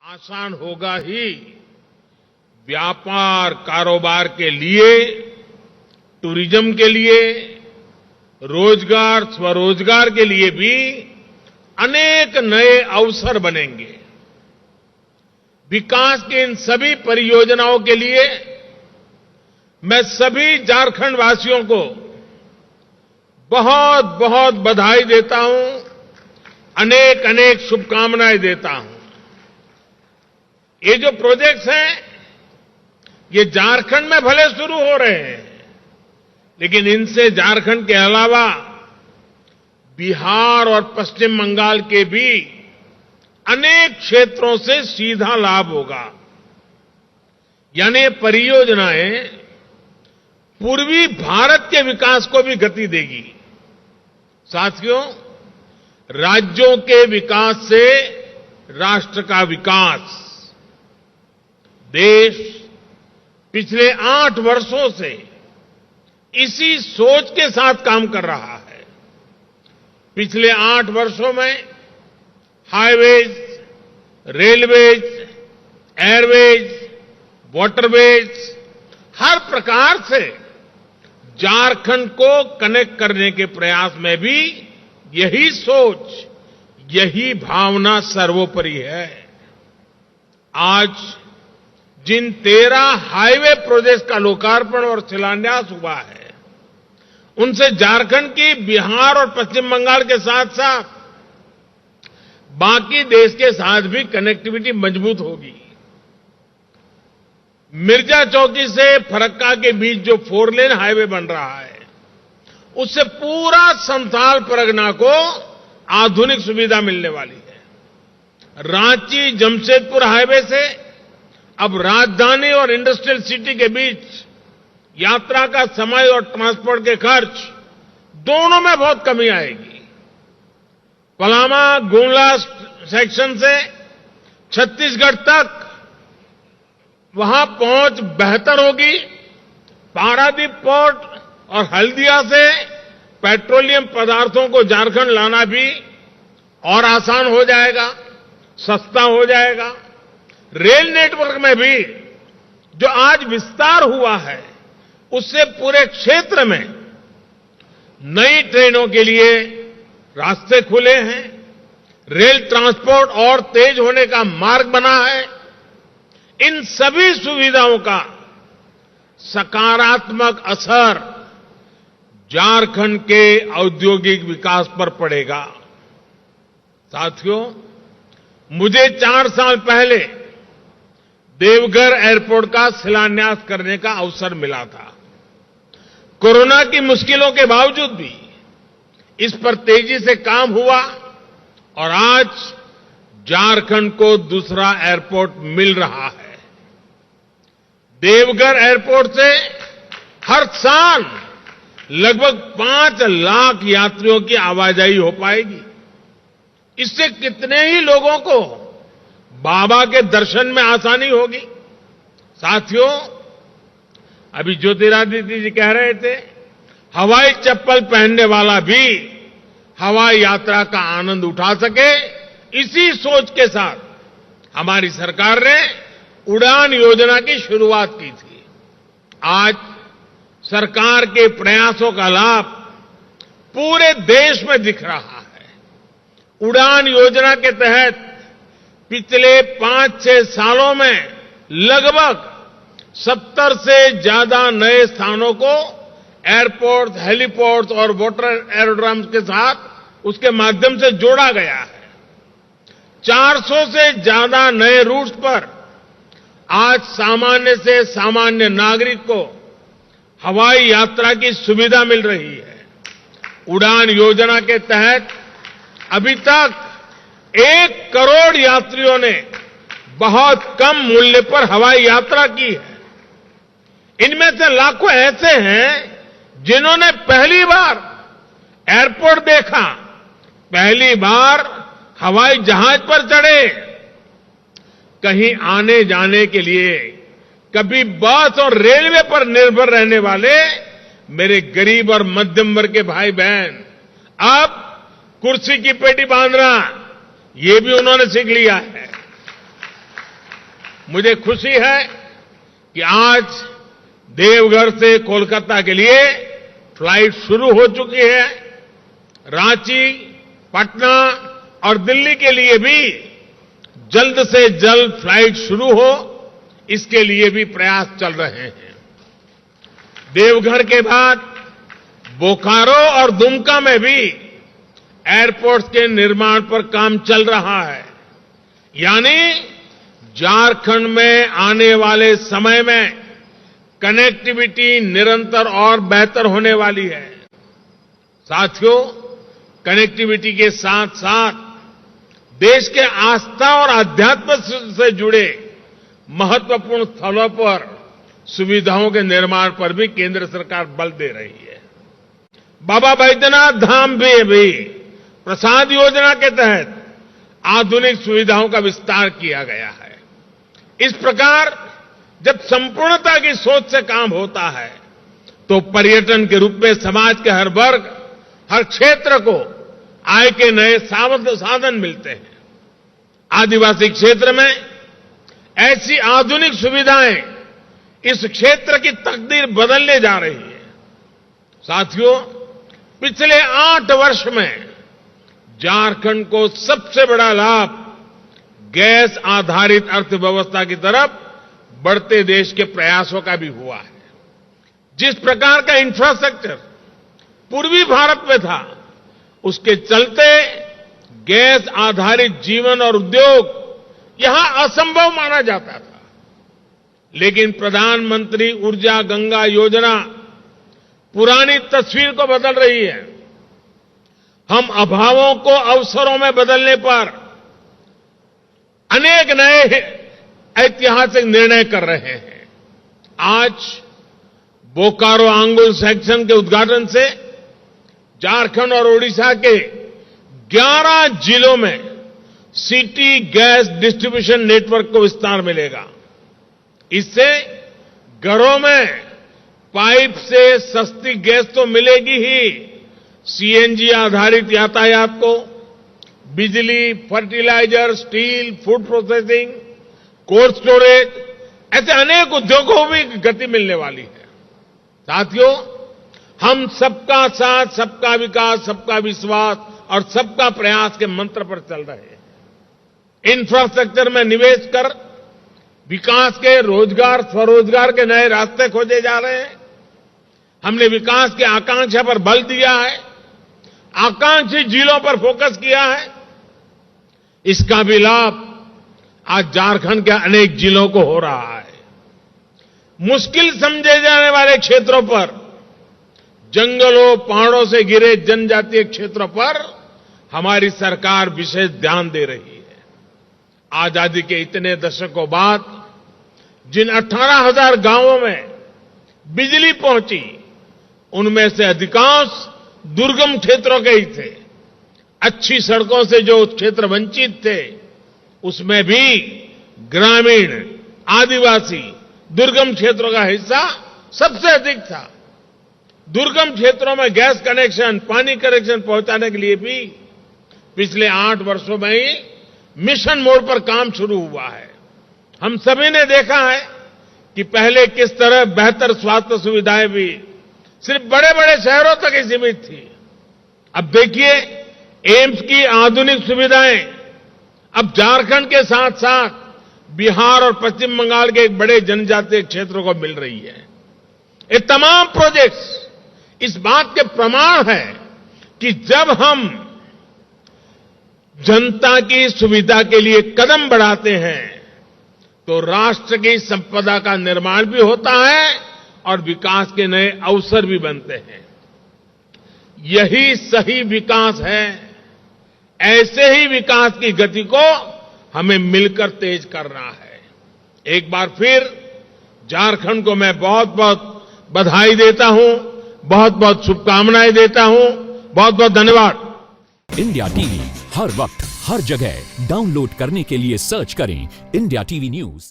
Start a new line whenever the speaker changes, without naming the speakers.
आसान होगा ही व्यापार कारोबार के लिए, टूरिज्म के लिए, रोजगार स्वरोजगार के लिए भी अनेक नए अवसर बनेंगे। विकास की इन सभी परियोजनाओं के लिए मैं सभी झारखंड वासियों को बहुत बहुत बधाई देता हूं, अनेक अनेक शुभकामनाएं देता हूं। ये जो प्रोजेक्ट्स हैं, ये झारखंड में भले शुरू हो रहे हैं, लेकिन इनसे झारखंड के अलावा बिहार और पश्चिम बंगाल के भी अनेक क्षेत्रों से सीधा लाभ होगा। यानी ये परियोजनाएं पूर्वी भारत के विकास को भी गति देगी। साथियों, राज्यों के विकास से राष्ट्र का विकास, देश पिछले 8 वर्षों से इसी सोच के साथ काम कर रहा है। पिछले 8 वर्षों में हाईवेज, रेलवेज, एयरवेज, वाटरवेज, हर प्रकार से झारखंड को कनेक्ट करने के प्रयास में भी यही सोच, यही भावना सर्वोपरि है। आज जिन 13 हाईवे प्रोजेक्ट्स का लोकार्पण और शिलान्यास हुआ है, उनसे झारखंड की बिहार और पश्चिम बंगाल के साथ साथ बाकी देश के साथ भी कनेक्टिविटी मजबूत होगी। मिर्जा चौकी से फरक्का के बीच जो 4 लेन हाईवे बन रहा है, उससे पूरा संथाल परगना को आधुनिक सुविधा मिलने वाली है। रांची जमशेदपुर हाईवे से अब राजधानी और इंडस्ट्रियल सिटी के बीच यात्रा का समय और ट्रांसपोर्ट के खर्च दोनों में बहुत कमी आएगी। पलामा गुमला सेक्शन से छत्तीसगढ़ तक वहां पहुंच बेहतर होगी। पारादीप पोर्ट और हल्दिया से पेट्रोलियम पदार्थों को झारखंड लाना भी और आसान हो जाएगा, सस्ता हो जाएगा। रेल नेटवर्क में भी जो आज विस्तार हुआ है, उससे पूरे क्षेत्र में नई ट्रेनों के लिए रास्ते खुले हैं। रेल ट्रांसपोर्ट और तेज होने का मार्ग बना है। इन सभी सुविधाओं का सकारात्मक असर झारखंड के औद्योगिक विकास पर पड़ेगा। साथियों, मुझे 4 साल पहले देवघर एयरपोर्ट का शिलान्यास करने का अवसर मिला था। कोरोना की मुश्किलों के बावजूद भी इस पर तेजी से काम हुआ और आज झारखंड को दूसरा एयरपोर्ट मिल रहा है। देवघर एयरपोर्ट से हर साल लगभग 5 लाख यात्रियों की आवाजाही हो पाएगी। इससे कितने ही लोगों को बाबा के दर्शन में आसानी होगी। साथियों, अभी ज्योतिरादित्य जी कह रहे थे, हवाई चप्पल पहनने वाला भी हवाई यात्रा का आनंद उठा सके। इसी सोच के साथ हमारी सरकार ने उड़ान योजना की शुरुआत की थी। आज सरकार के प्रयासों का लाभ पूरे देश में दिख रहा है। उड़ान योजना के तहत पिछले 5-6 सालों में लगभग 70 से ज्यादा नए स्थानों को एयरपोर्ट, हेलीपोर्ट और वाटर एरोड्रम्स के साथ उसके माध्यम से जोड़ा गया है। 400 से ज्यादा नए रूट्स पर आज सामान्य से सामान्य नागरिक को हवाई यात्रा की सुविधा मिल रही है। उड़ान योजना के तहत अभी तक 1 करोड़ यात्रियों ने बहुत कम मूल्य पर हवाई यात्रा की है। इनमें से लाखों ऐसे हैं जिन्होंने पहली बार एयरपोर्ट देखा, पहली बार हवाई जहाज पर चढ़े। कहीं आने जाने के लिए कभी बस और रेलवे पर निर्भर रहने वाले मेरे गरीब और मध्यम वर्ग के भाई बहन अब कुर्सी की पेटी बांधना, ये भी उन्होंने सीख लिया है। मुझे खुशी है कि आज देवघर से कोलकाता के लिए फ्लाइट शुरू हो चुकी है। रांची, पटना और दिल्ली के लिए भी जल्द से जल्द फ्लाइट शुरू हो, इसके लिए भी प्रयास चल रहे हैं। देवघर के बाद बोकारो और दुमका में भी एयरपोर्ट्स के निर्माण पर काम चल रहा है। यानी झारखंड में आने वाले समय में कनेक्टिविटी निरंतर और बेहतर होने वाली है। साथियों, कनेक्टिविटी के साथ साथ देश के आस्था और आध्यात्म से जुड़े महत्वपूर्ण स्थलों पर सुविधाओं के निर्माण पर भी केंद्र सरकार बल दे रही है। बाबा बैद्यनाथ धाम भी प्रसाद योजना के तहत आधुनिक सुविधाओं का विस्तार किया गया है। इस प्रकार जब संपूर्णता की सोच से काम होता है तो पर्यटन के रूप में समाज के हर वर्ग, हर क्षेत्र को आय के नए साधन मिलते हैं। आदिवासी क्षेत्र में ऐसी आधुनिक सुविधाएं इस क्षेत्र की तकदीर बदलने जा रही है। साथियों, पिछले 8 वर्ष में झारखंड को सबसे बड़ा लाभ गैस आधारित अर्थव्यवस्था की तरफ बढ़ते देश के प्रयासों का भी हुआ है। जिस प्रकार का इंफ्रास्ट्रक्चर पूर्वी भारत में था, उसके चलते गैस आधारित जीवन और उद्योग यहां असंभव माना जाता था। लेकिन प्रधानमंत्री ऊर्जा गंगा योजना पुरानी तस्वीर को बदल रही है। हम अभावों को अवसरों में बदलने पर अनेक नए ऐतिहासिक निर्णय कर रहे हैं। आज बोकारो आंगुल सेक्शन के उद्घाटन से झारखंड और ओडिशा के 11 जिलों में सिटी गैस डिस्ट्रीब्यूशन नेटवर्क को विस्तार मिलेगा। इससे घरों में पाइप से सस्ती गैस तो मिलेगी ही, सीएनजी आधारित यातायात को, बिजली, fertiliser, steel, food processing, cold storage, ऐसे अनेक उद्योगों को भी गति मिलने वाली है। साथियों, हम सबका साथ, सबका विकास, सबका विश्वास और सबका प्रयास के मंत्र पर चल रहे हैं। इंफ्रास्ट्रक्चर में निवेश कर विकास के रोजगार, स्वरोजगार के नए रास्ते खोजे जा रहे हैं। हमने विकास की आकांक्षा पर बल दिया है, आकांक्षी जिलों पर फोकस किया है। इसका भी लाभ आज झारखंड के अनेक जिलों को हो रहा है। मुश्किल समझे जाने वाले क्षेत्रों पर, जंगलों, पहाड़ों से घिरे जनजातीय क्षेत्रों पर हमारी सरकार विशेष ध्यान दे रही है। आजादी के इतने दशकों बाद जिन 18,000 गांवों में बिजली पहुंची, उनमें से अधिकांश दुर्गम क्षेत्रों के ही थे। अच्छी सड़कों से जो क्षेत्र वंचित थे, उसमें भी ग्रामीण, आदिवासी, दुर्गम क्षेत्रों का हिस्सा सबसे अधिक था। दुर्गम क्षेत्रों में गैस कनेक्शन, पानी कनेक्शन पहुंचाने के लिए भी पिछले 8 वर्षों में ही मिशन मोड पर काम शुरू हुआ है। हम सभी ने देखा है कि पहले किस तरह बेहतर स्वास्थ्य सुविधाएं भी सिर्फ बड़े बड़े शहरों तक ही सीमित थी। अब देखिए, एम्स की आधुनिक सुविधाएं अब झारखंड के साथ साथ बिहार और पश्चिम बंगाल के एक बड़े जनजातीय क्षेत्रों को मिल रही है। ये तमाम प्रोजेक्ट्स इस बात के प्रमाण है कि जब हम जनता की सुविधा के लिए कदम बढ़ाते हैं तो राष्ट्र की संपदा का निर्माण भी होता है और विकास के नए अवसर भी बनते हैं। यही सही विकास है। ऐसे ही विकास की गति को हमें मिलकर तेज करना है। एक बार फिर झारखंड को मैं बहुत बहुत बधाई देता हूं, बहुत बहुत शुभकामनाएं देता हूं। बहुत बहुत धन्यवाद।
इंडिया टीवी हर वक्त हर जगह डाउनलोड करने के लिए सर्च करें इंडिया टीवी न्यूज।